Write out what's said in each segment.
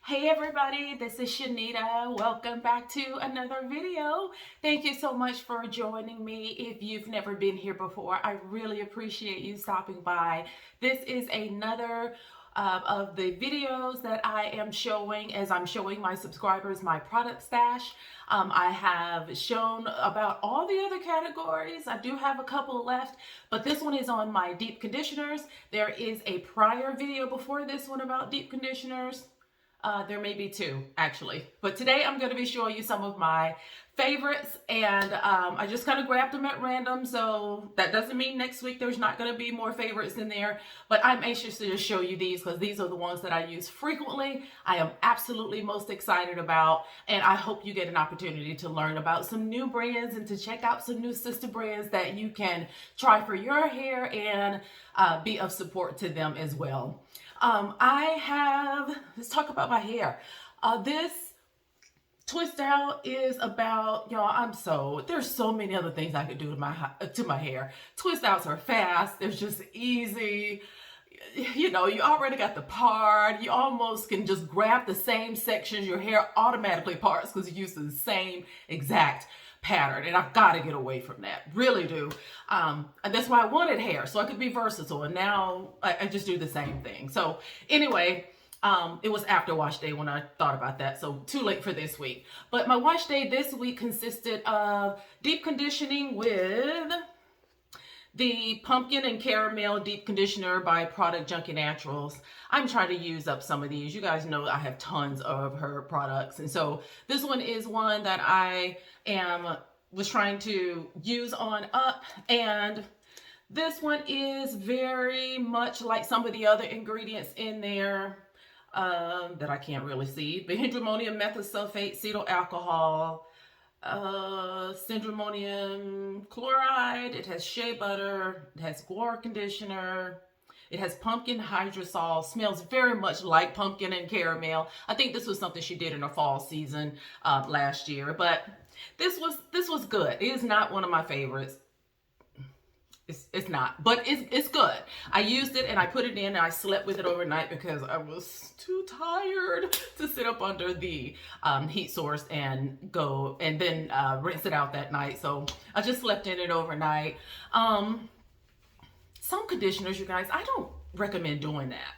Hey everybody, this is Shanita. Welcome back to another video. Thank you so much for joining me. If you've never been here before, I really appreciate you stopping by. This is another of the videos that I am showing as I'm showing my subscribers my product stash. I have shown about all the other categories. I do have a couple left, but this one is on my deep conditioners. There is a prior video before this one about deep conditioners. There may be two, actually. But today I'm going to be showing you some of my favorites, and I just kind of grabbed them at random, so that doesn't mean next week there's not going to be more favorites in there. But I'm anxious to just show you these because these are the ones that I use frequently. I am absolutely most excited about, and I hope you get an opportunity to learn about some new brands and to check out some new sister brands that you can try for your hair and be of support to them as well. Let's talk about my hair. This twist out is about, y'all, there's so many other things I could do to my hair. Twist outs are fast. They're just easy. You already got the part. You almost can just grab the same sections. Your hair automatically parts because you use the same exact pattern, and I've got to get away from that, really do. And that's why I wanted hair, so I could be versatile, and now I just do the same thing. So anyway, it was after wash day when I thought about that, so too late for this week. But my wash day this week consisted of deep conditioning with the Pumpkin and Caramel Deep Conditioner by Junkie Naturals. I'm trying to use up some of these. You guys know I have tons of her products. And so this one is one that I was trying to use on up. And this one is very much like some of the other ingredients in there that I can't really see. Bihydramonium methosulfate, cetyl alcohol, syndromonium chloride, it has shea butter, it has guar conditioner, it has pumpkin hydrosol, smells very much like pumpkin and caramel. I think this was something she did in her fall season last year, but this was good. It is not one of my favorites. It's not, but it's good. I used it and I put it in and I slept with it overnight because I was too tired to sit up under the heat source and go and then rinse it out that night. So I just slept in it overnight. Some conditioners, you guys, I don't recommend doing that.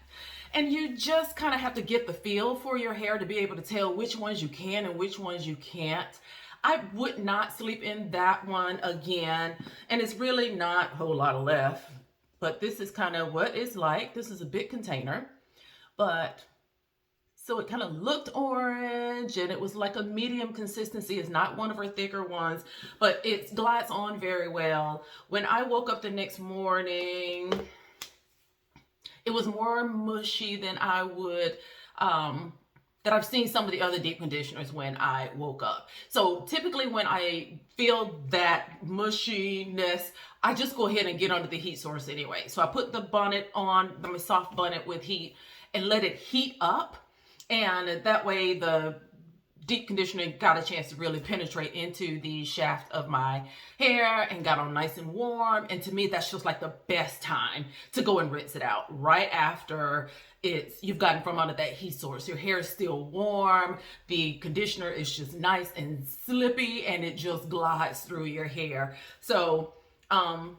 And you just kind of have to get the feel for your hair to be able to tell which ones you can and which ones you can't. I would not sleep in that one again. And it's really not a whole lot left. But this is kind of what it's like. This is a big container. But so it kind of looked orange and it was like a medium consistency. It's not one of her thicker ones, but it glides on very well. When I woke up the next morning, it was more mushy than I would that I've seen some of the other deep conditioners when I woke up. So typically when I feel that mushiness, I just go ahead and get under the heat source anyway. So I put the bonnet on, my soft bonnet with heat, and let it heat up. And that way the deep conditioner got a chance to really penetrate into the shaft of my hair and got on nice and warm. And to me, that's just like the best time to go and rinse it out right after you've gotten from under that heat source. Your hair is still warm. The conditioner is just nice and slippy and it just glides through your hair. So, and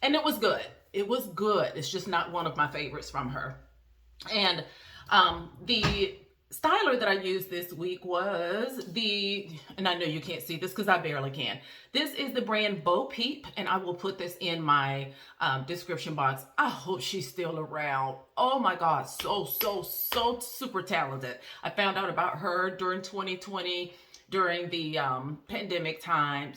it was good. It was good. It's just not one of my favorites from her. And the styler that I used this week was and I know you can't see this because I barely can. This is the brand Beau Peep, and I will put this in my description box. I hope she's still around. Oh my God, so super talented. I found out about her during 2020, during the pandemic time.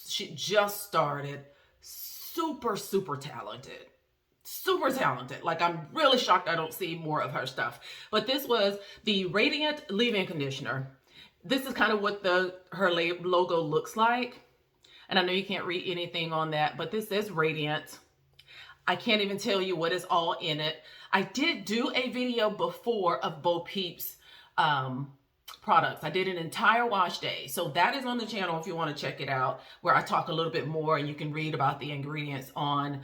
She just started. Super talented. Super talented. Like, I'm really shocked I don't see more of her stuff. But this was the Radiant Leave-In Conditioner. This is kind of what her logo looks like. And I know you can't read anything on that, but this says Radiant. I can't even tell you what is all in it. I did do a video before of Beau Peep's products. I did an entire wash day. So that is on the channel if you want to check it out, where I talk a little bit more and you can read about the ingredients on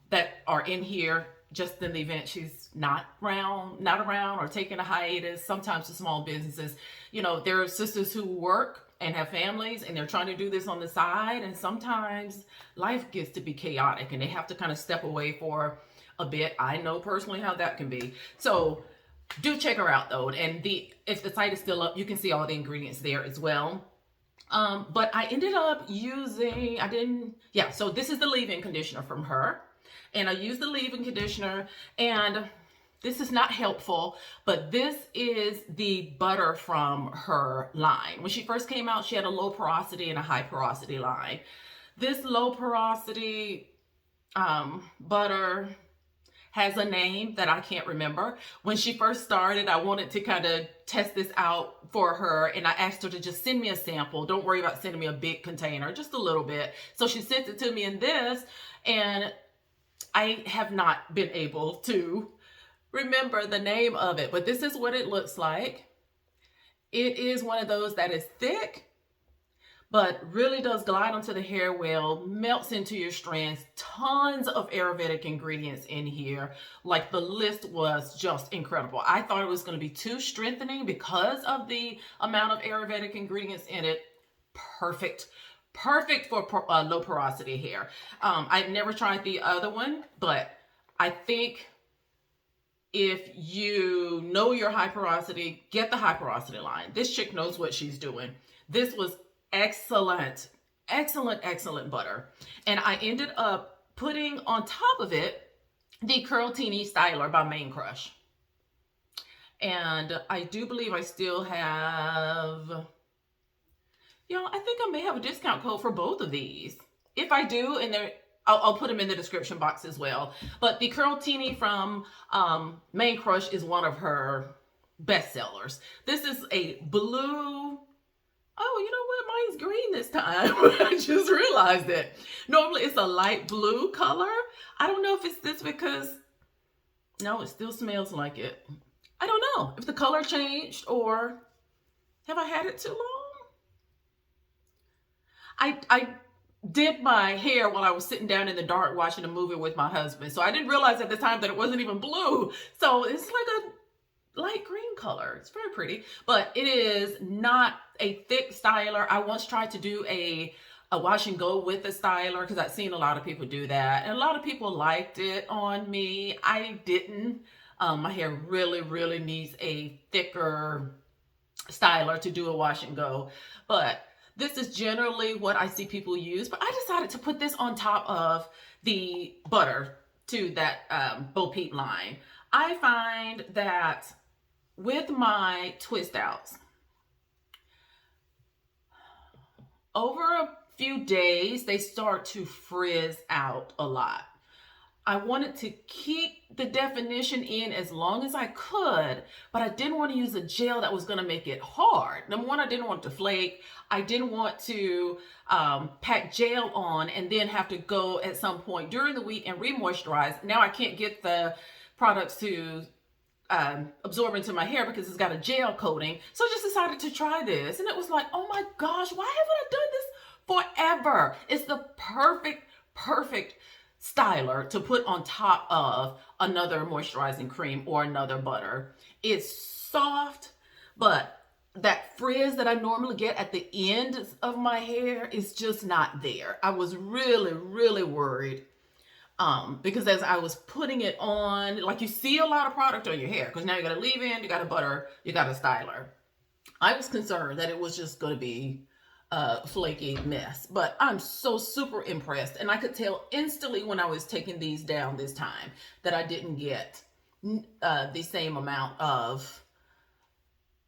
that are in here just in the event she's not around or taking a hiatus. Sometimes the small businesses, you know, there are sisters who work and have families and they're trying to do this on the side, and sometimes life gets to be chaotic and they have to kind of step away for a bit. I know personally how that can be. So do check her out though, and if the site is still up, you can see all the ingredients there as well. But I ended up using, so this is the leave-in conditioner from her. And I used the leave-in conditioner, and this is not helpful, but this is the butter from her line. When she first came out, she had a low porosity and a high porosity line. This low porosity butter has a name that I can't remember. When she first started, I wanted to kind of test this out for her, and I asked her to just send me a sample. Don't worry about sending me a big container, just a little bit. So she sent it to me in this, and I have not been able to remember the name of it, but this is what it looks like. It is one of those that is thick, but really does glide onto the hair well, melts into your strands. Tons of Ayurvedic ingredients in here. Like, the list was just incredible. I thought it was going to be too strengthening because of the amount of Ayurvedic ingredients in it. Perfect for low porosity hair. I've never tried the other one, but I think if you know your high porosity, get the high porosity line. This chick knows what she's doing. This was excellent butter. And I ended up putting on top of it the Curltini Styler by Main Crush. And I do believe I still have, I think I may have a discount code for both of these. If I do, and I'll put them in the description box as well. But the Curltini from Main Crush is one of her best sellers. This is a blue. Oh, you know what? Mine's green this time. I just realized it. Normally it's a light blue color. I don't know if it's this because, no, it still smells like it. I don't know if the color changed, or have I had it too long? I did my hair while I was sitting down in the dark watching a movie with my husband. So I didn't realize at the time that it wasn't even blue. So it's like a light green color. It's very pretty, but it is not a thick styler. I once tried to do a wash and go with a styler because I've seen a lot of people do that, and a lot of people liked it on me. I didn't. My hair really needs a thicker styler to do a wash and go, but this is generally what I see people use. But I decided to put this on top of the butter to that Beau Peep line. I find that with my twist outs, over a few days, they start to frizz out a lot. I wanted to keep the definition in as long as I could, but I didn't want to use a gel that was going to make it hard. Number one, I didn't want it to flake. I didn't want to pack gel on and then have to go at some point during the week and re-moisturize. Now I can't get the products to absorb into my hair because it's got a gel coating. So I just decided to try this, and it was like, oh my gosh, why haven't I done this forever? It's the perfect styler to put on top of another moisturizing cream or another butter. It's soft, but that frizz that I normally get at the end of my hair is just not there. I was really worried because as I was putting it on, like, you see a lot of product on your hair because now you got a leave-in, you got a butter, you got a styler. I was concerned that it was just going to be a flaky mess, but I'm so super impressed, and I could tell instantly when I was taking these down this time that I didn't get the same amount of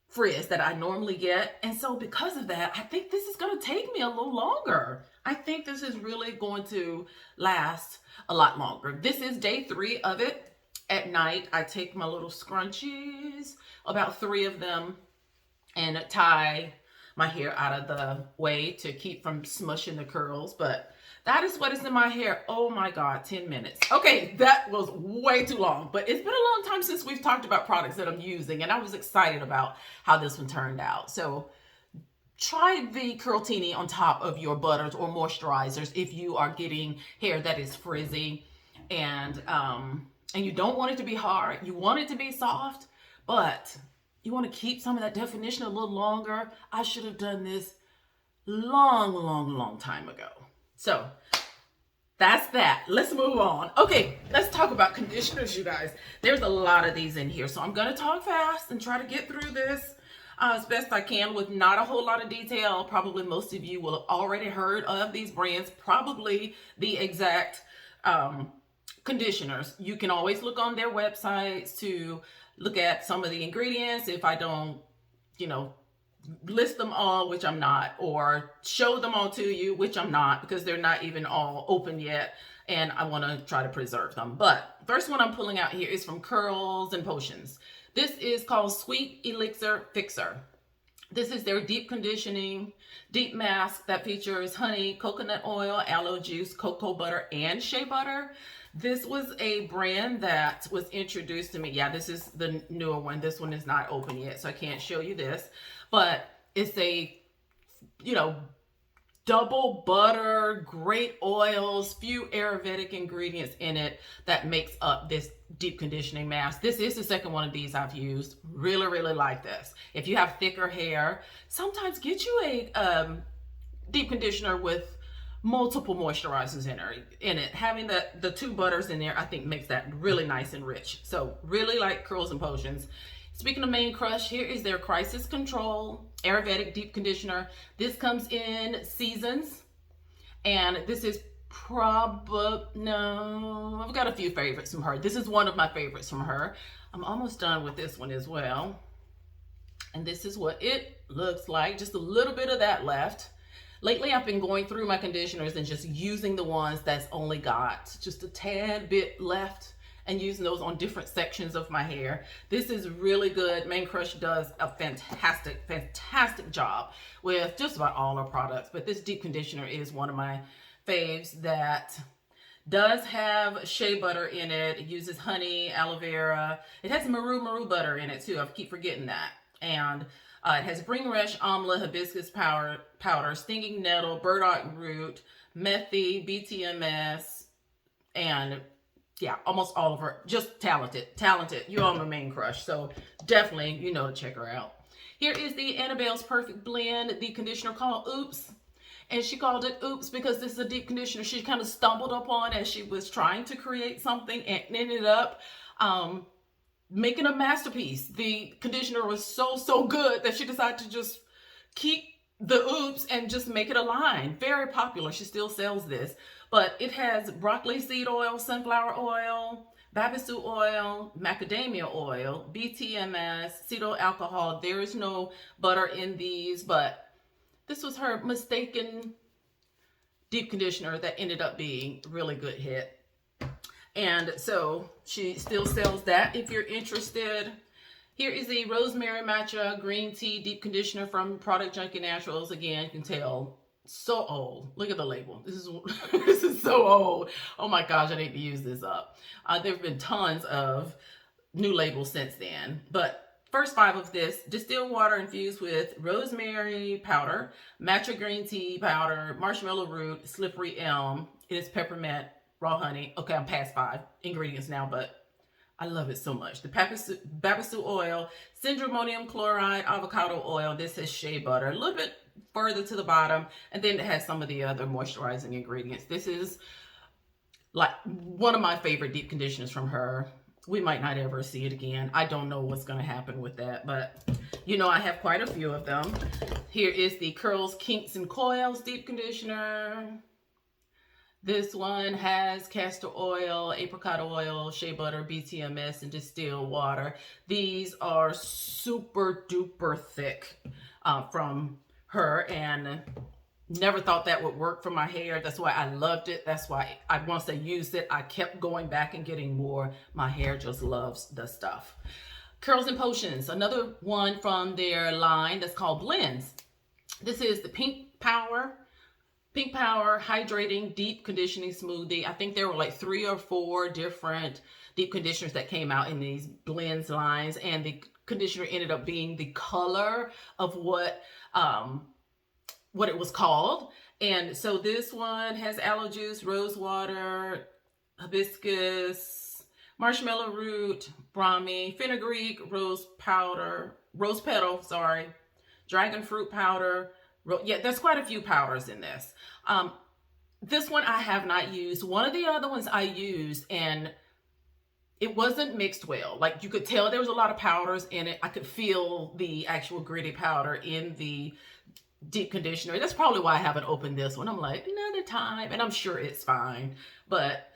frizz that I normally get. And so because of that, I think this is going to take me a little longer. I think this is really going to last a lot longer. This is day 3 of it. At night, I take my little scrunchies, about 3 of them, and tie my hair out of the way to keep from smushing the curls. But that is what is in my hair. Oh my God, 10 minutes. Okay, that was way too long, but it's been a long time since we've talked about products that I'm using, and I was excited about how this one turned out. So try the Curltini on top of your butters or moisturizers if you are getting hair that is frizzy. And and you don't want it to be hard. You want it to be soft, but you want to keep some of that definition a little longer. I should have done this long time ago. So that's that. Let's move on. Okay, let's talk about conditioners, you guys. There's a lot of these in here, so I'm gonna talk fast and try to get through this as best I can with not a whole lot of detail. Probably most of you will have already heard of these brands, probably the exact conditioners. You can always look on their websites to look at some of the ingredients if I don't, list them all, which I'm not, or show them all to you, which I'm not, because they're not even all open yet, and I want to try to preserve them. But first one I'm pulling out here is from Curls and Potions. This is called Sweet Elixir Fixer. This is their deep conditioning, deep mask that features honey, coconut oil, aloe juice, cocoa butter, and shea butter. This was a brand that was introduced to me. Yeah, this is the newer one. This one is not open yet, so I can't show you this. But it's a, double butter, great oils, few Ayurvedic ingredients in it that makes up this deep conditioning mask. This is the second one of these I've used. Really like this. If you have thicker hair, sometimes get you a deep conditioner with multiple moisturizers in it. Having the two butters in there, I think makes that really nice and rich. So really like Curls and Potions. Speaking of Main Crush, here is their Crisis Control Ayurvedic Deep Conditioner. This comes in seasons, and this is I've got a few favorites from her. This is one of my favorites from her. I'm almost done with this one as well. And this is what it looks like. Just a little bit of that left. Lately, I've been going through my conditioners and just using the ones that's only got just a tad bit left and using those on different sections of my hair. This is really good. Main Crush does a fantastic job with just about all our products, but this deep conditioner is one of my faves that does have shea butter in it. It uses honey, aloe vera. It has maru butter in it too. I keep forgetting that. And it has bringresh, amla, hibiscus powder, stinging nettle, burdock root, methi, BTMS, and yeah, almost all of her. Just talented. You all know Main Crush, so definitely to check her out. Here is the Annabelle's Perfect Blend, the conditioner called Oops. And she called it Oops because this is a deep conditioner she kind of stumbled upon as she was trying to create something and ended up making a masterpiece. The conditioner was so good that she decided to just keep the Oops and just make it a line. Very popular. She still sells this. But it has broccoli seed oil, sunflower oil, babasu oil, macadamia oil, BTMS, cetyl alcohol. There is no butter in these, but this was her mistaken deep conditioner that ended up being a really good hit. And so she still sells that if you're interested. Here is the Rosemary Matcha Green Tea Deep Conditioner from Product Junkie Naturals. Again, you can tell, so old. Look at the label. This is so old. Oh my gosh, I need to use this up. There have been tons of new labels since then. But first 5 of this, distilled water infused with rosemary powder, matcha green tea powder, marshmallow root, slippery elm. It is peppermint, raw honey. Okay, I'm past 5 ingredients now, but I love it so much. The babasu oil, syndromonium chloride, avocado oil. This is shea butter. A little bit further to the bottom, and then it has some of the other moisturizing ingredients. This is like one of my favorite deep conditioners from her. We might not ever see it again. I don't know what's going to happen with that, but I have quite a few of them. Here is the Curls, Kinks, and Coils Deep Conditioner. This one has castor oil, apricot oil, shea butter, BTMS, and distilled water. These are super duper thick from her, and never thought that would work for my hair. That's why I loved it. That's why once I used it, I kept going back and getting more. My hair just loves the stuff. Curls and Potions, another one from their line that's called Blends. This is the Pink Power Hydrating Deep Conditioning Smoothie. I think there were like 3 or 4 different deep conditioners that came out in these blends lines, and the conditioner ended up being the color of what it was called. And so this one has aloe juice, rose water, hibiscus, marshmallow root, brahmi, fenugreek, rose petal, sorry, dragon fruit powder. Yeah, there's quite a few powders in this. This one I have not used. One of the other ones I used, and it wasn't mixed well. Like, you could tell there was a lot of powders in it. I could feel the actual gritty powder in the deep conditioner. That's probably why I haven't opened this one. I'm like, another time, and I'm sure it's fine. But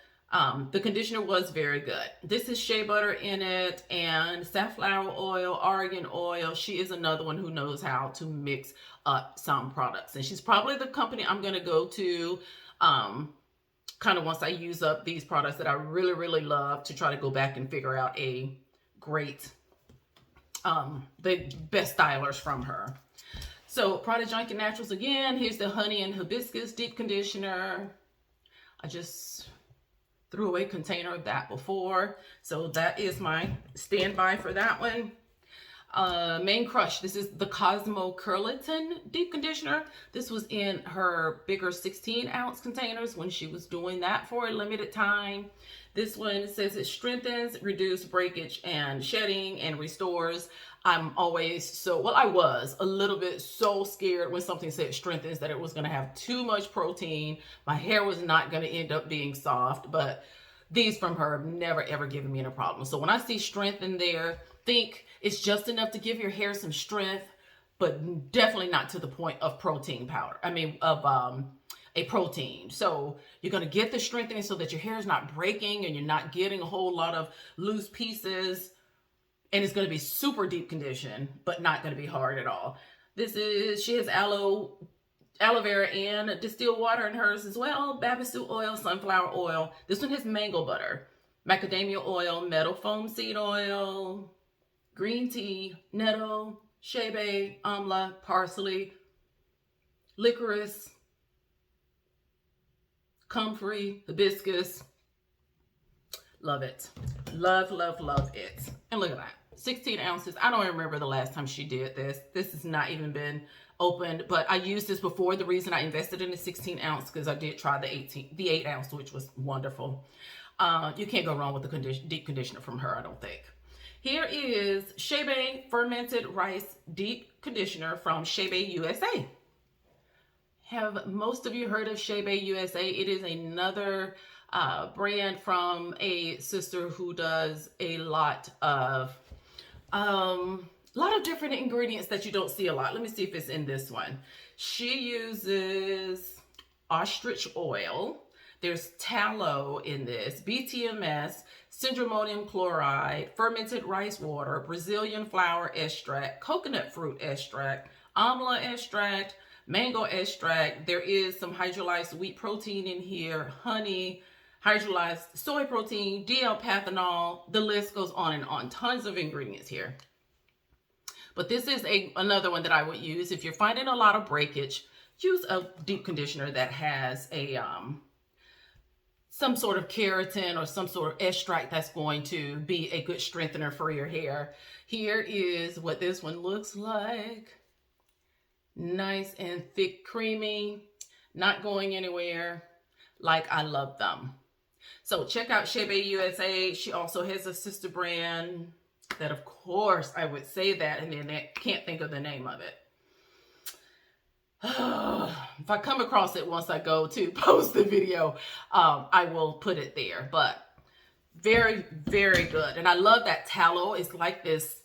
the conditioner was very good. This is shea butter in it and safflower oil, argan oil. She is another one who knows how to mix up some products, and she's probably the company I'm going to go to kind of once I use up these products that I really, really love, to try to go back and figure out a great, the best stylers from her. So product Junkie Naturals again. Here's the honey and hibiscus deep conditioner. I just threw away a container of that before, so that is my standby for that one. Main Crush. This is the Cosmo Curliton deep conditioner. This was in her bigger 16-ounce containers when she was doing that for a limited time. This one says it strengthens, reduces breakage and shedding, and restores. I'm always I was a little bit so scared when something said strengthens that it was going to have too much protein. My hair was not going to end up being soft, but these from her have never ever given me any problem. So when I see strength in there, think it's just enough to give your hair some strength, but definitely not to the point of protein powder. I mean, of a protein. So you're going to get the strengthening so that your hair is not breaking and you're not getting a whole lot of loose pieces. And it's going to be super deep conditioned, but not going to be hard at all. She has aloe vera and distilled water in hers as well. Babasu oil, sunflower oil. This one has mango butter, macadamia oil, metal foam seed oil, green tea, nettle, shebe, amla, parsley, licorice, comfrey, hibiscus. Love it. Love, love, love it. And look at that. 16 ounces. I don't remember the last time she did this. This has not even been opened, but I used this before. The reason I invested in the 16 ounce because I did try the 8 ounce, which was wonderful. You can't go wrong with the deep conditioner from her, I don't think. Here is Shebe Fermented Rice Deep Conditioner from Chebe USA. Have most of you heard of Chebe USA? It is another brand from a sister who does a lot of different ingredients that you don't see a lot. Let me see if it's in this one. She uses ostrich oil. There's tallow in this, BTMS, syndromonium chloride, fermented rice water, Brazilian flower extract, coconut fruit extract, amla extract, mango extract. There is some hydrolyzed wheat protein in here, honey, hydrolyzed soy protein, D-L-pathanol. The list goes on and on. Tons of ingredients here. But this is another one that I would use. If you're finding a lot of breakage, use a deep conditioner that has a some sort of keratin or some sort of extract that's going to be a good strengthener for your hair. Here is what this one looks like. Nice and thick, creamy, not going anywhere. Like I love them. So check out Chebe USA. She also has a sister brand that, of course, I would say that and then I can't think of the name of it. If I come across it once I go to post the video, I will put it there. But very, very good. And I love that tallow. It's like this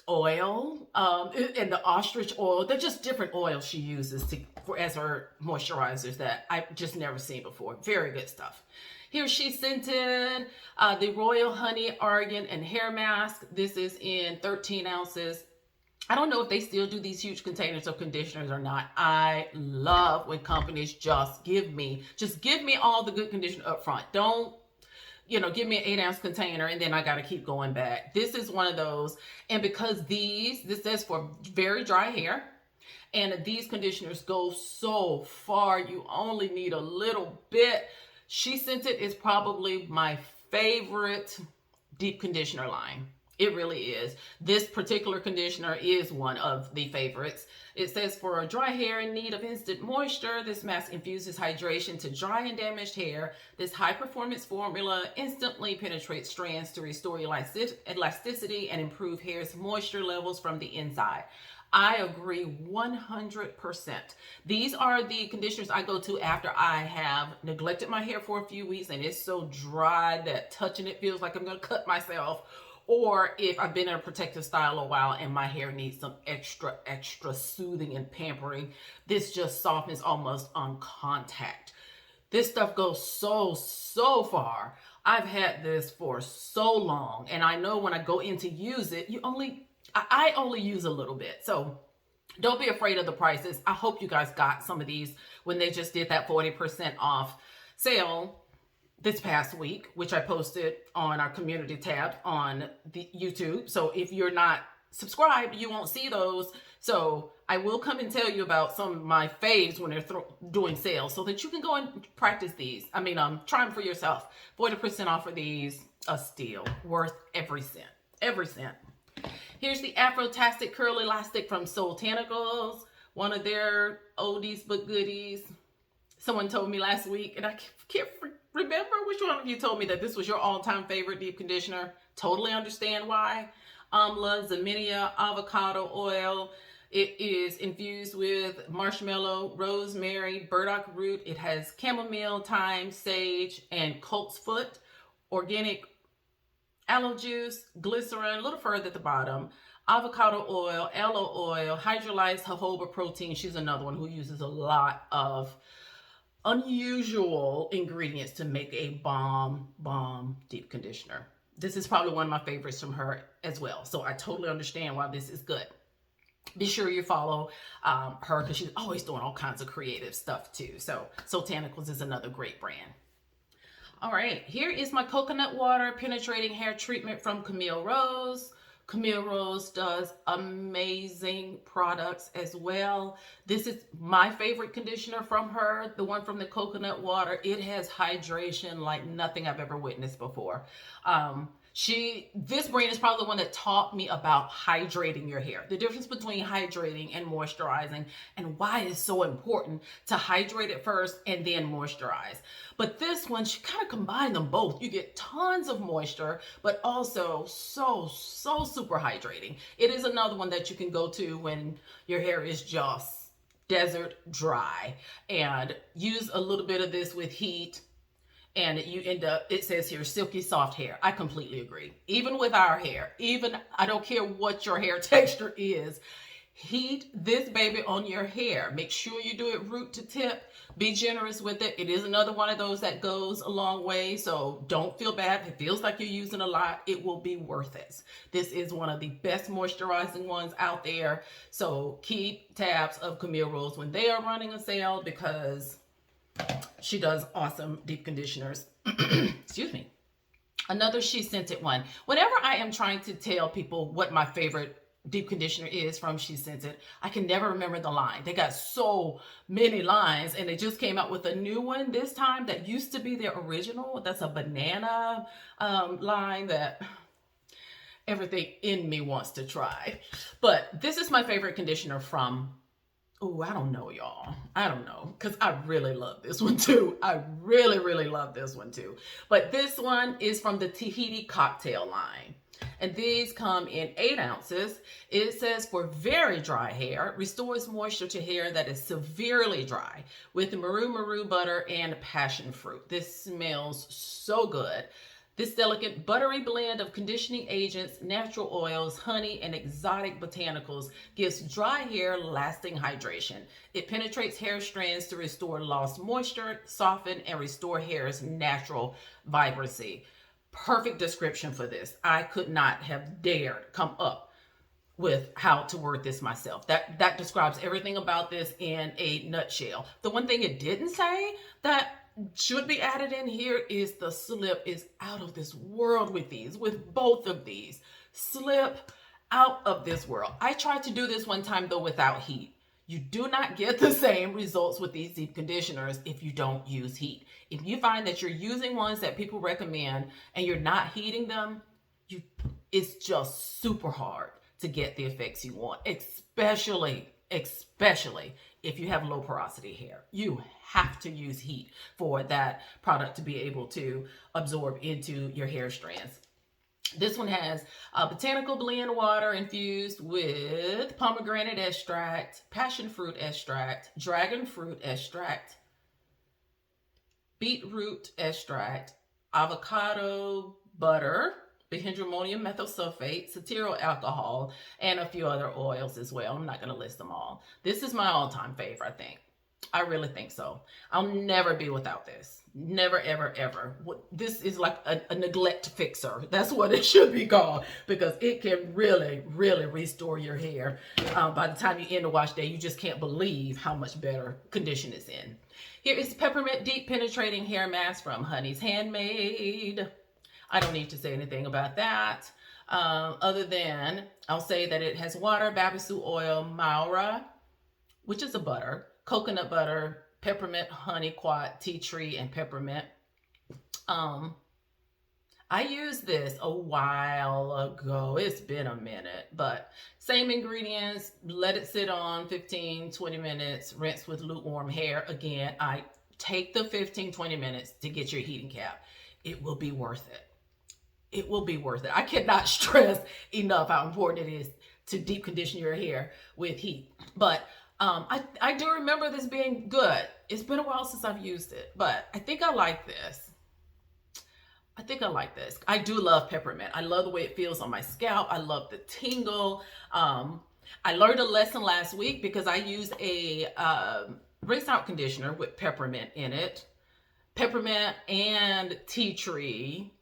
oil and the ostrich oil. They're just different oils she uses as her moisturizers that I've just never seen before. Very good stuff. Here Shescentit, the Royal Honey Argan and Hair Mask. This is in 13 ounces. I don't know if they still do these huge containers of conditioners or not. I love when companies just give me all the good conditioner up front. Don't, give me an 8-ounce container and then I got to keep going back. This is one of those. And because this says for very dry hair, and these conditioners go so far, you only need a little bit. Shescentit is probably my favorite deep conditioner line. It really is. This particular conditioner is one of the favorites. It says for dry hair in need of instant moisture, this mask infuses hydration to dry and damaged hair. This high performance formula instantly penetrates strands to restore elasticity and improve hair's moisture levels from the inside. I agree 100%. These are the conditioners I go to after I have neglected my hair for a few weeks and it's so dry that touching it feels like I'm going to cut myself. Or if I've been in a protective style a while and my hair needs some extra soothing and pampering, this just softens almost on contact. This stuff goes so far. I've had this for so long, and I know when I go in to use it, I only use a little bit. So don't be afraid of the prices. I hope you guys got some of these when they just did that 40% off sale this past week, which I posted on our community tab on the YouTube. So if you're not subscribed, you won't see those. So I will come and tell you about some of my faves when they're doing sales so that you can go and practice these. Try them for yourself. 40% off of these, a steal, worth every cent, every cent. Here's the Afro-tastic Curl Elastic from Soultanicals, one of their oldies but goodies. Someone told me last week, and I can't remember which one of you told me that this was your all-time favorite deep conditioner. Totally understand why. Amla Zaminia avocado oil. It is infused with marshmallow, rosemary, burdock root. It has chamomile, thyme, sage, and colt's foot. Organic aloe juice, glycerin, a little further at the bottom. Avocado oil, aloe oil, hydrolyzed jojoba protein. She's another one who uses a lot of unusual ingredients to make a bomb deep conditioner. This is probably one of my favorites from her as well. So I totally understand why this is good. Be sure you follow her because she's always doing all kinds of creative stuff too. So Soultanicals is another great brand. All right, here is my coconut water penetrating hair treatment from Camille Rose. Camille Rose does amazing products as well. This is my favorite conditioner from her, the one from the coconut water. It has hydration like nothing I've ever witnessed before. This brand is probably the one that taught me about hydrating your hair, the difference between hydrating and moisturizing, and why it's so important to hydrate it first and then moisturize. But this one, she kind of combined them both. You get tons of moisture, but also so super hydrating. It is another one that you can go to when your hair is just desert dry, and use a little bit of this with heat. And you end up, it says here, silky soft hair. I completely agree. Even with our hair, I don't care what your hair texture is, heat this baby on your hair. Make sure you do it root to tip. Be generous with it. It is another one of those that goes a long way. So don't feel bad. If it feels like you're using a lot, it will be worth it. This is one of the best moisturizing ones out there. So keep tabs of Camille Rose when they are running a sale, because she does awesome deep conditioners. Excuse me. Another Shescentit one. Whenever I am trying to tell people what my favorite deep conditioner is from Shescentit, I can never remember the line. They got so many lines, and they just came out with a new one this time that used to be their original. That's a banana line that everything in me wants to try. But this is my favorite conditioner from, oh, I don't know, y'all. I don't know, because I really love this one too. I really love this one too. But this one is from the Tahiti cocktail line. And these come in 8 ounces. It says for very dry hair, restores moisture to hair that is severely dry with maru butter and passion fruit. This smells so good. This delicate buttery blend of conditioning agents, natural oils, honey, and exotic botanicals gives dry hair lasting hydration. It penetrates hair strands to restore lost moisture, soften, and restore hair's natural vibrancy. Perfect description for this. I could not have dared come up with how to word this myself. That describes everything about this in a nutshell. The one thing it didn't say that should be added in here is the slip is out of this world with these, with both of these. Slip out of this world. I tried to do this one time though without heat. You do not get the same results with these deep conditioners if you don't use heat. If you find that you're using ones that people recommend and you're not heating them, it's just super hard to get the effects you want, especially if you have low porosity hair. You have to use heat for that product to be able to absorb into your hair strands. This one has botanical blend water infused with pomegranate extract, passion fruit extract, dragon fruit extract, beetroot extract, avocado butter, dihydroammonium methylsulfate, cetyl alcohol, and a few other oils as well. I'm not going to list them all. This is my all-time favorite, I think. I really think so. I'll never be without this. Never, ever, ever. This is like a neglect fixer. That's what it should be called, because it can really, really restore your hair. By the time you end the wash day, you just can't believe how much better condition it's in. Here is Peppermint Deep Penetrating Hair Mask from Honey's Handmade. I don't need to say anything about that, other than I'll say that it has water, babasu oil, maura, which is a butter, coconut butter, peppermint, honey, quat, tea tree, and peppermint. I used this a while ago. It's been a minute, but same ingredients. Let it sit on 15-20 minutes. Rinse with lukewarm hair. Again, I take the 15-20 minutes to get your heating cap. It will be worth it. It will be worth it. I cannot stress enough how important it is to deep condition your hair with heat. But I do remember this being good. It's been a while since I've used it, but I think I like this. I do love peppermint. I love the way it feels on my scalp. I love the tingle. I learned a lesson last week because I used a rinse out conditioner with peppermint in it. Peppermint and tea tree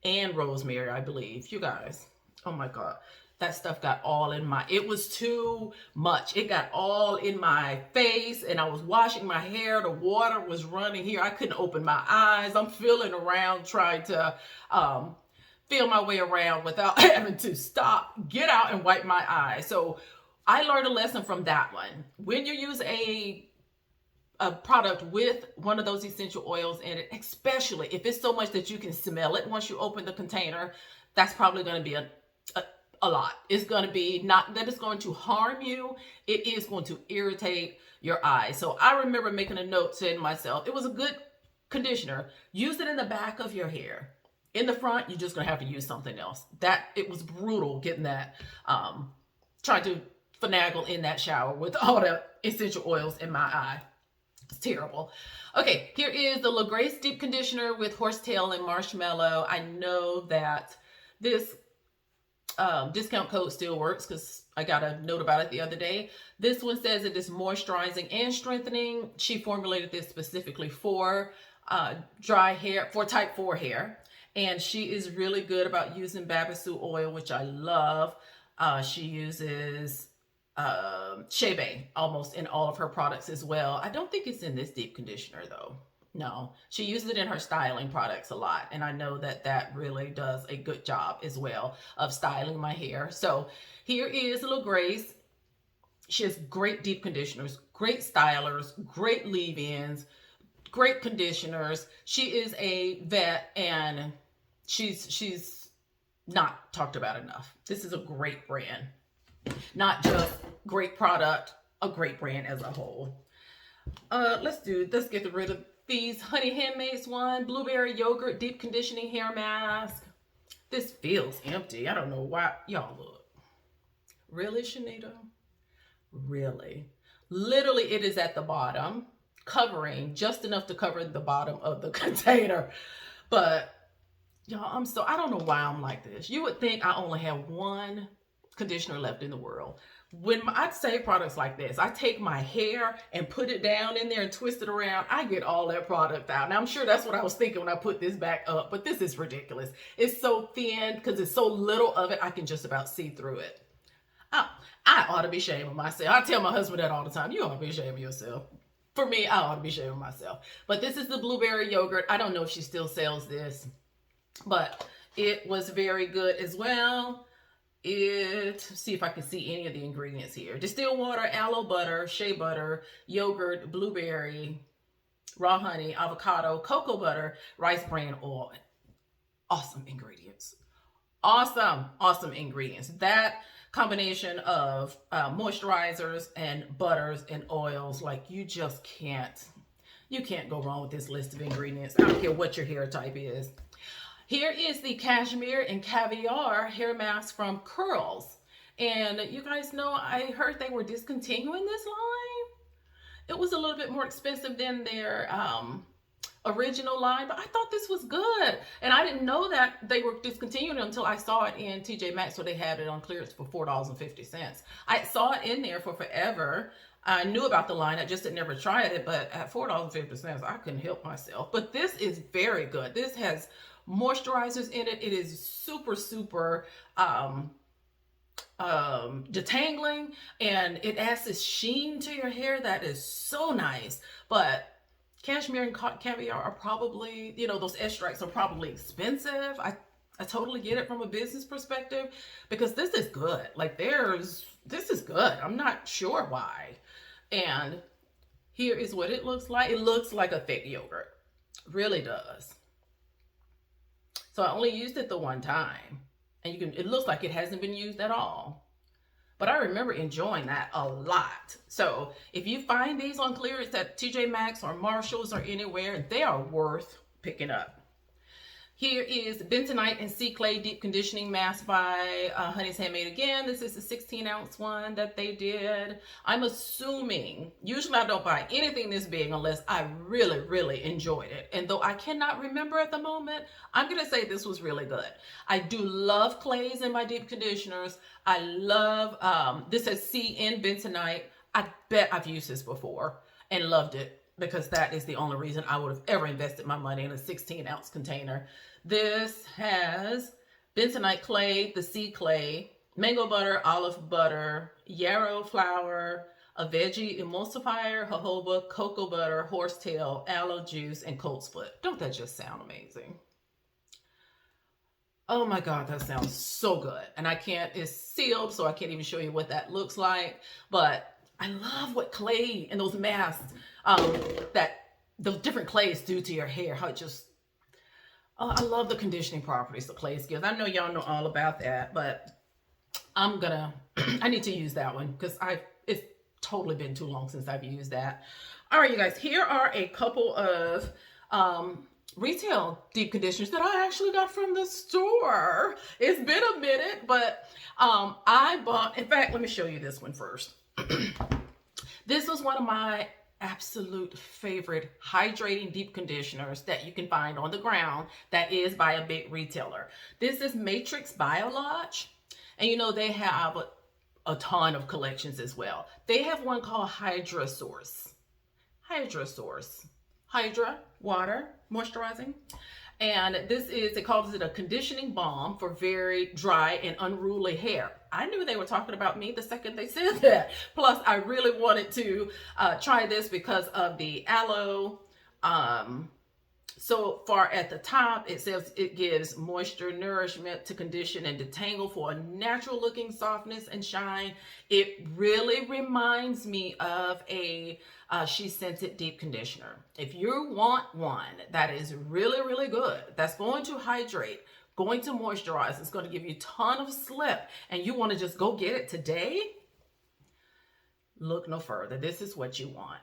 and rosemary, I believe. You guys, oh my God. That stuff got all in my, it was too much. It got all in my face, and I was washing my hair. The water was running here. I couldn't open my eyes. I'm feeling around trying to feel my way around without having to stop, get out, and wipe my eyes. So I learned a lesson from that one. When you use a product with one of those essential oils in it, especially if it's so much that you can smell it once you open the container, that's probably going to be a lot. It's going to be not that it's going to harm you. It is going to irritate your eyes. So I remember making a note saying to myself, it was a good conditioner. Use it in the back of your hair. In the front, you're just going to have to use something else. It was brutal getting that, trying to finagle in that shower with all the essential oils in my eye. It's terrible. Okay, here is the La Grace Deep Conditioner with horsetail and marshmallow. I know that this discount code still works because I got a note about it the other day. This one says it is moisturizing and strengthening. She formulated this specifically for dry hair, for type 4 hair. And she is really good about using babasu oil, which I love. She uses Chebe almost in all of her products as well. I don't think it's in this deep conditioner though. No, she uses it in her styling products a lot. And I know that that really does a good job as well of styling my hair. So here is La Grace. She has great deep conditioners, great stylers, great leave-ins, great conditioners. She is a vet, and she's not talked about enough. This is a great brand. Not just great product, a great brand as a whole. Let's get rid of these Honey Handmade one, blueberry yogurt deep conditioning hair mask. This feels empty. I don't know why. Y'all look. Really, Shanita? Really? Literally, it is at the bottom, covering just enough to cover the bottom of the container. But y'all, I don't know why I'm like this. You would think I only have one conditioner left in the world. When I say products like this, I take my hair and put it down in there and twist it around. I get all that product out. Now, I'm sure that's what I was thinking when I put this back up, but this is ridiculous. It's so thin because it's so little of it, I can just about see through it. I ought to be ashamed of myself. I tell my husband that all the time. You ought to be ashamed of yourself. For me, I ought to be ashamed of myself. But this is the blueberry yogurt. I don't know if she still sells this, but it was very good as well. See if I can see any of the ingredients here. Distilled water, aloe butter, shea butter, yogurt, blueberry, raw honey, avocado, cocoa butter, rice bran oil. Awesome ingredients. Awesome, awesome ingredients. That combination of moisturizers and butters and oils, like you can't go wrong with this list of ingredients. I don't care what your hair type is. Here is the cashmere and caviar hair mask from Curls. And you guys know, I heard they were discontinuing this line. It was a little bit more expensive than their original line, but I thought this was good. And I didn't know that they were discontinuing it until I saw it in TJ Maxx, where they had it on clearance for $4.50. I saw it in there for forever. I knew about the line, I just had never tried it, but at $4.50, I couldn't help myself. But this is very good. This has moisturizers in it. It is super, super detangling, and it adds this sheen to your hair that is so nice. But cashmere and caviar are probably, you know, those extracts are probably expensive. I totally get it from a business perspective, because this is good. Like this is good. I'm not sure why. And here is what it looks like. It looks like a thick yogurt. Really does. So I only used it the one time, and it looks like it hasn't been used at all. But I remember enjoying that a lot. So if you find these on clearance at TJ Maxx or Marshalls or anywhere, they are worth picking up. Here is Bentonite and Sea Clay Deep Conditioning Mask by Honey's Handmade again. This is the 16-ounce one that they did. I'm assuming, usually I don't buy anything this big unless I really, really enjoyed it. And though I cannot remember at the moment, I'm going to say this was really good. I do love clays in my deep conditioners. I love, this has CN Bentonite. I bet I've used this before and loved it, because that is the only reason I would have ever invested my money in a 16-ounce container. This has bentonite clay, the sea clay, mango butter, olive butter, yarrow flour, a veggie emulsifier, jojoba, cocoa butter, horsetail, aloe juice, and coltsfoot. Don't that just sound amazing? Oh my God, that sounds so good. And it's sealed, so I can't even show you what that looks like. But I love what clay and those masks, that the different clays do to your hair. How it just, I love the conditioning properties the clays give. I know y'all know all about that, but I need to use that one, because it's totally been too long since I've used that. All right, you guys, here are a couple of retail deep conditioners that I actually got from the store. It's been a minute, but I bought, in fact, let me show you this one first. This was one of my absolute favorite hydrating deep conditioners that you can find on the ground that is by a big retailer. This is Matrix Biolage, and you know they have a ton of collections as well. They have one called Hydra Source. Hydra, water, moisturizing. And it calls it a conditioning balm for very dry and unruly hair. I knew they were talking about me the second they said that. Plus, I really wanted to try this because of the aloe. So far at the top, it says it gives moisture, nourishment to condition and detangle for a natural looking softness and shine. It really reminds me of a Shescentit deep conditioner. If you want one that is really, really good, that's going to hydrate, going to moisturize, it's going to give you a ton of slip, and you want to just go get it today, look no further. This is what you want.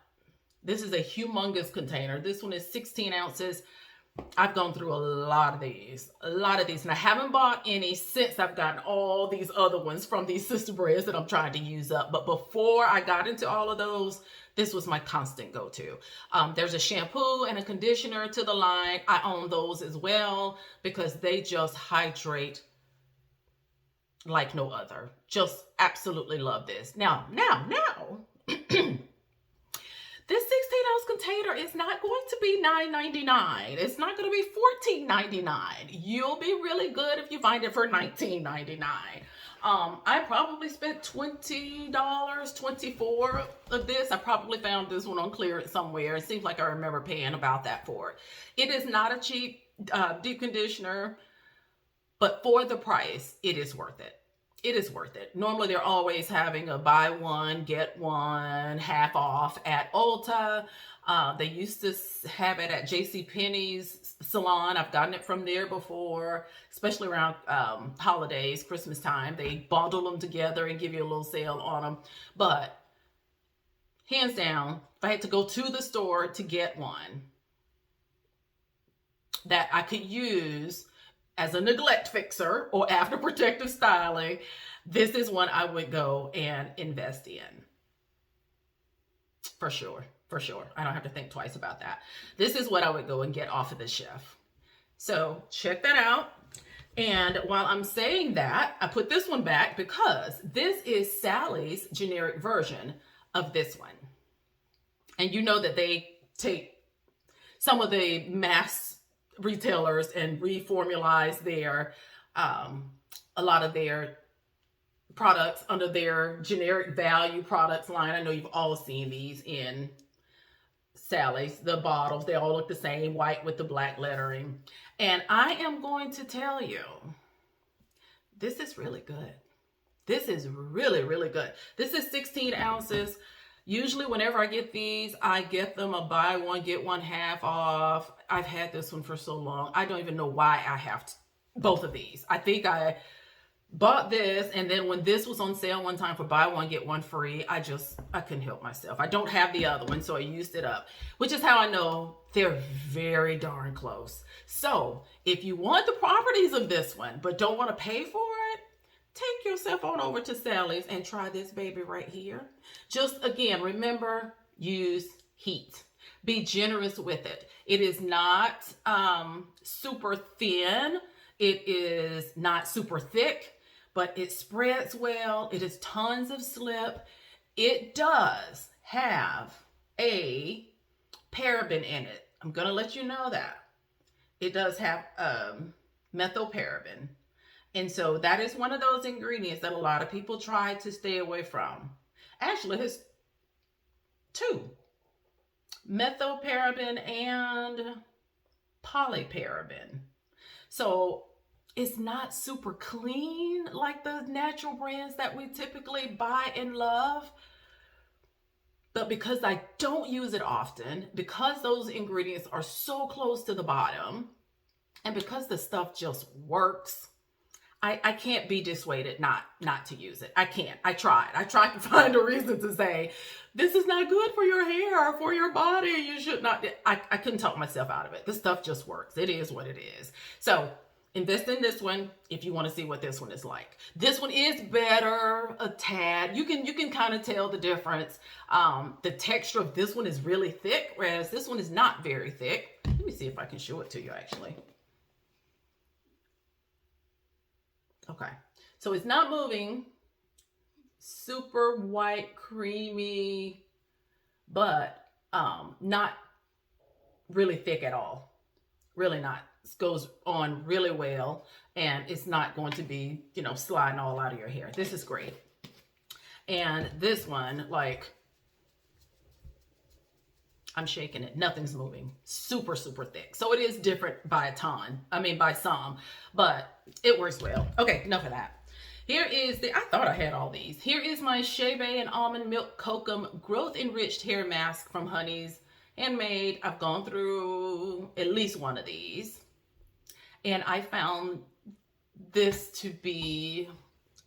This is a humongous container. This one is 16 ounces. I've gone through a lot of these, and I haven't bought any since I've gotten all these other ones from these sister brands that I'm trying to use up. But before I got into all of those, this was my constant go-to. There's a shampoo and a conditioner to the line. I own those as well because they just hydrate like no other. Just absolutely love this. Now. This 16-ounce container is not going to be $9.99. It's not going to be $14.99. You'll be really good if you find it for $19.99. I probably spent $20, $24 of this. I probably found this one on clearance somewhere. It seems like I remember paying about that for it. It is not a cheap deep conditioner, but for the price, it is worth it. it is worth it. Normally, they're always having a buy one, get one half off at Ulta. They used to have it at JCPenney's salon. I've gotten it from there before, especially around holidays, Christmas time. They bundle them together and give you a little sale on them. But hands down, if I had to go to the store to get one that I could use as a neglect fixer or after protective styling, this is one I would go and invest in. For sure. For sure. I don't have to think twice about that. This is what I would go and get off of the shelf. So check that out. And while I'm saying that, I put this one back because this is Sally's generic version of this one. And you know that they take some of the mass retailers and reformulize their a lot of their products under their generic value products line. I know you've all seen these in Sally's, the bottles. They all look the same, white with the black lettering. And I am going to tell you, this is really good. This is really, really good. This is 16 ounces. Usually whenever I get these, I get them a buy one, get one half off. I've had this one for so long. I don't even know why I have both of these. I think I bought this, and then when this was on sale one time for buy one, get one free, I couldn't help myself. I don't have the other one, so I used it up, which is how I know they're very darn close. So if you want the properties of this one, but don't want to pay for it, take yourself on over to Sally's and try this baby right here. Just again, remember, use heat. Be generous with it. It is not super thin. It is not super thick, but it spreads well. It has tons of slip. It does have a paraben in it. I'm going to let you know that. It does have methylparaben. And so that is one of those ingredients that a lot of people try to stay away from. Actually, there's two. Methylparaben and polyparaben. So it's not super clean like the natural brands that we typically buy and love. But because I don't use it often, because those ingredients are so close to the bottom, and because the stuff just works, I can't be dissuaded not to use it. I can't. I tried to find a reason to say, this is not good for your hair, for your body. You should not. I couldn't talk myself out of it. This stuff just works. It is what it is. So invest in this one if you want to see what this one is like. This one is better, a tad. You can kind of tell the difference. The texture of this one is really thick, whereas this one is not very thick. Let me see if I can show it to you actually. Okay, so it's not moving, super white, creamy, but not really thick at all. Really not. This goes on really well, and it's not going to be, sliding all out of your hair. This is great. And this one, like, I'm shaking it. Nothing's moving. Super, super thick. So it is different by some, but it works well. Okay, enough of that. Here is I thought I had all these. Here is my Chebe and Almond Milk Kokum Growth Enriched Hair Mask from Honey's Handmade. I've gone through at least one of these, and I found this to be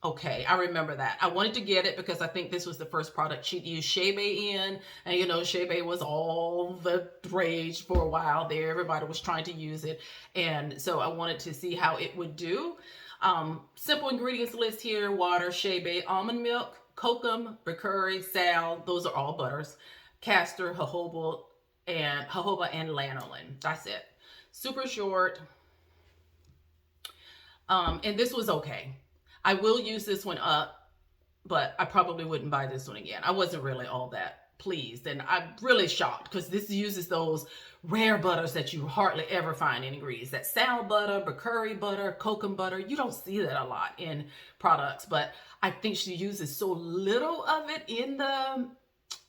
okay. I remember that. I wanted to get it because I think this was the first product she'd used Chebe in. And Chebe was all the rage for a while there. Everybody was trying to use it. And so I wanted to see how it would do. Simple ingredients list here: water, Chebe, almond milk, kokum, bercurry, sal. Those are all butters. Castor, jojoba, and lanolin. That's it. Super short. And this was okay. I will use this one up, but I probably wouldn't buy this one again. I wasn't really all that pleased, and I'm really shocked because this uses those rare butters that you hardly ever find in ingredients. That sal butter, bercurry butter, kokum butter. You don't see that a lot in products, but I think she uses so little of it in the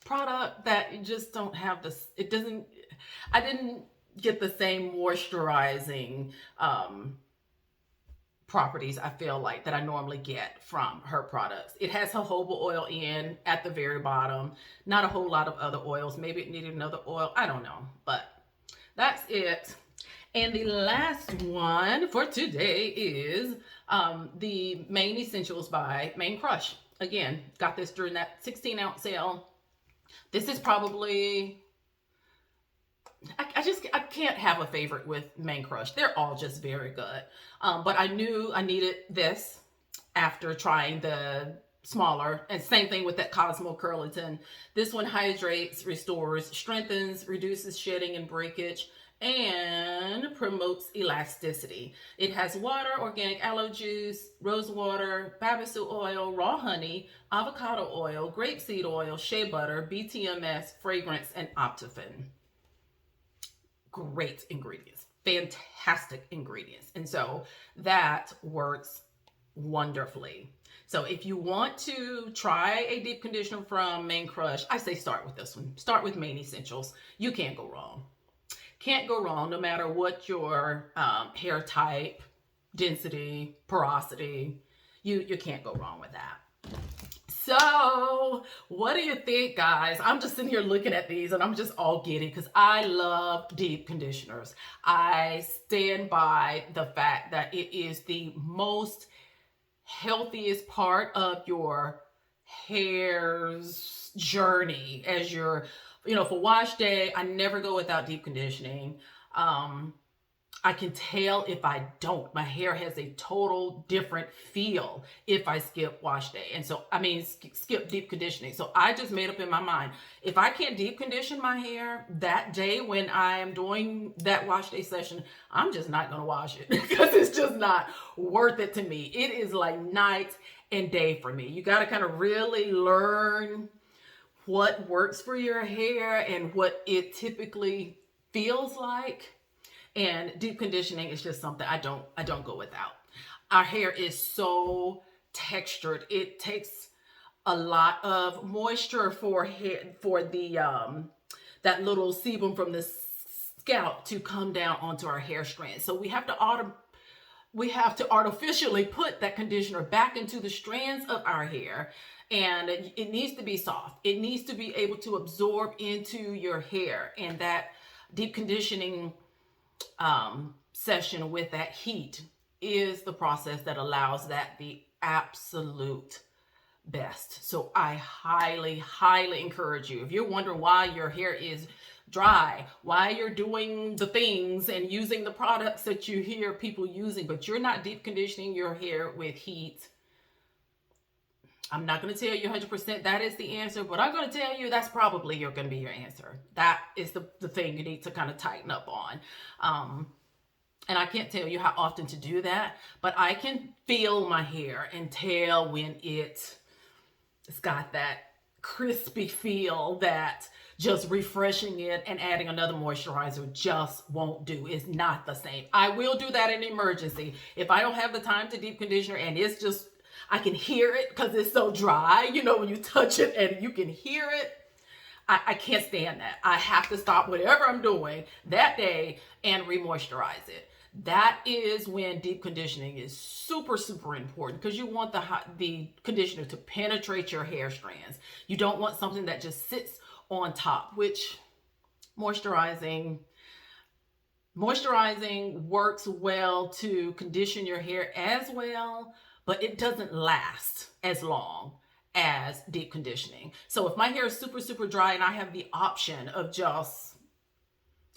product that you just don't have this. I didn't get the same moisturizing properties I feel like that I normally get from her products. It has jojoba oil in at the very bottom, not a whole lot of other oils. Maybe it needed another oil, I don't know, but that's it. And the last one for today is the Main Essentials by Main Crush. Again, got this during that 16-ounce sale. This is probably, I can't have a favorite with Main Crush. They're all just very good. But I knew I needed this after trying the smaller, and same thing with that Cosmo Curliton. This one hydrates, restores, strengthens, reduces shedding and breakage, and promotes elasticity. It has water, organic aloe juice, rose water, babasu oil, raw honey, avocado oil, grapeseed oil, shea butter, BTMS, fragrance, and optophin. Great ingredients, fantastic ingredients. And so that works wonderfully. So if you want to try a deep conditioner from Main Crush, I say start with this one. Start with Main Essentials. You can't go wrong. Can't go wrong no matter what your hair type, density, porosity. You can't go wrong with that. So what do you think, guys? I'm just sitting here looking at these and I'm just all giddy because I love deep conditioners. I stand by the fact that it is the most healthiest part of your hair's journey as you're, for wash day. I never go without deep conditioning. I can tell if I don't. My hair has a total different feel if I skip wash day. And so, skip deep conditioning. So I just made up in my mind, if I can't deep condition my hair that day when I am doing that wash day session, I'm just not going to wash it because it's just not worth it to me. It is like night and day for me. You got to kind of really learn what works for your hair and what it typically feels like. And deep conditioning is just something I don't go without. Our hair is so textured. It takes a lot of moisture for the that little sebum from the scalp to come down onto our hair strands. So we have to artificially put that conditioner back into the strands of our hair, and it needs to be soft. It needs to be able to absorb into your hair, and that deep conditioning session with that heat is the process that allows that the absolute best. So I highly, highly encourage you. If you're wondering why your hair is dry, why you're doing the things and using the products that you hear people using, but you're not deep conditioning your hair with heat, I'm not going to tell you 100% that is the answer, but I'm going to tell you that's probably going to be your answer. That is the thing you need to kind of tighten up on. And I can't tell you how often to do that, but I can feel my hair and tell when it's got that crispy feel that just refreshing it and adding another moisturizer just won't do. It's not the same. I will do that in emergency. If I don't have the time to deep conditioner and it's just, I can hear it because it's so dry, when you touch it and you can hear it. I can't stand that. I have to stop whatever I'm doing that day and re-moisturize it. That is when deep conditioning is super, super important, because you want the conditioner to penetrate your hair strands. You don't want something that just sits on top, which moisturizing works well to condition your hair as well, but it doesn't last as long as deep conditioning. So if my hair is super, super dry and I have the option of just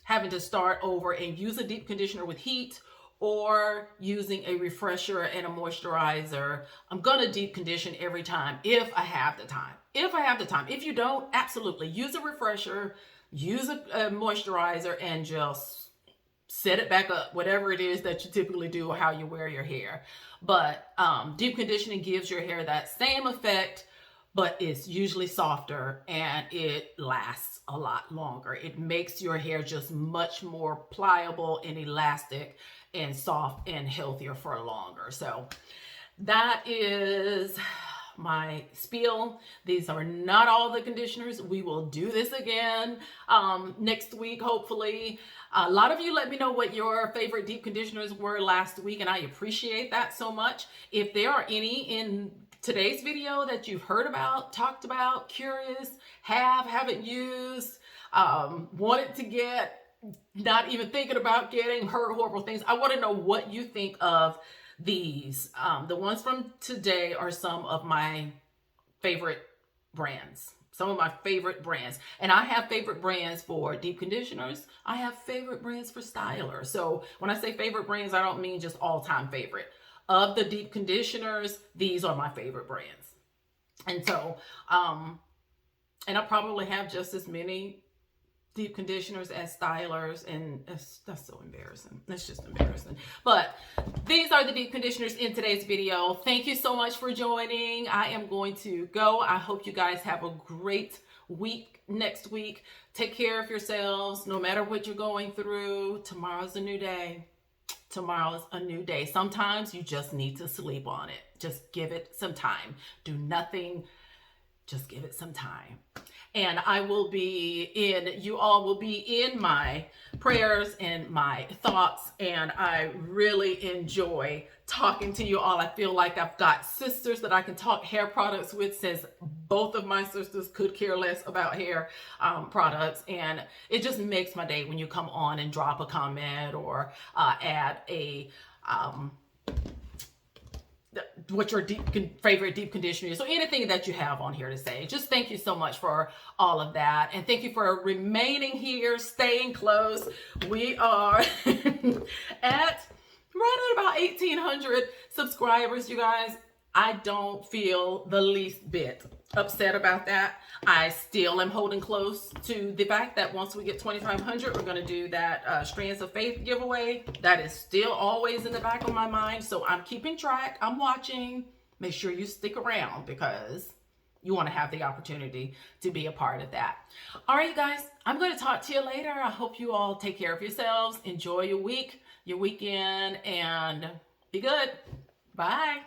having to start over and use a deep conditioner with heat or using a refresher and a moisturizer, I'm going to deep condition every time if I have the time. If you don't, absolutely use a refresher, use a moisturizer, and just set it back up, whatever it is that you typically do or how you wear your hair. But deep conditioning gives your hair that same effect, but it's usually softer and it lasts a lot longer. It makes your hair just much more pliable and elastic and soft and healthier for longer. So that is my spiel. These are not all the conditioners. We will do this again next week, hopefully. A lot of you let me know what your favorite deep conditioners were last week, and I appreciate that so much. If there are any in today's video that you've heard about, talked about, curious, haven't used, wanted to get, not even thinking about getting, heard horrible things, I want to know what you think of these. The ones from today are some of my favorite brands. Some of my favorite brands. And I have favorite brands for deep conditioners. I have favorite brands for stylers. So when I say favorite brands, I don't mean just all-time favorite. Of the deep conditioners, these are my favorite brands. And so, and I probably have just as many deep conditioners as stylers, and that's so embarrassing. That's just embarrassing. But these are the deep conditioners in today's video. Thank you so much for joining. I am going to go. I hope you guys have a great week next week. Take care of yourselves, no matter what you're going through. Tomorrow's a new day. Tomorrow's a new day. Sometimes you just need to sleep on it. Just give it some time. Do nothing. Just give it some time. And I will be in, you all will be in my prayers and my thoughts. And I really enjoy talking to you all. I feel like I've got sisters that I can talk hair products with, since both of my sisters could care less about hair products. And it just makes my day when you come on and drop a comment or add a, what your favorite deep conditioner is. So anything that you have on here to say, just thank you so much for all of that. And thank you for remaining here, staying close. We are at right at about 1,800 subscribers, you guys. I don't feel the least bit upset about that. I still am holding close to the fact that once we get 2,500, we're going to do that Strands of Faith giveaway. That is still always in the back of my mind. So I'm keeping track. I'm watching. Make sure you stick around because you want to have the opportunity to be a part of that. All right, you guys, I'm going to talk to you later. I hope you all take care of yourselves. Enjoy your week, your weekend, and be good. Bye.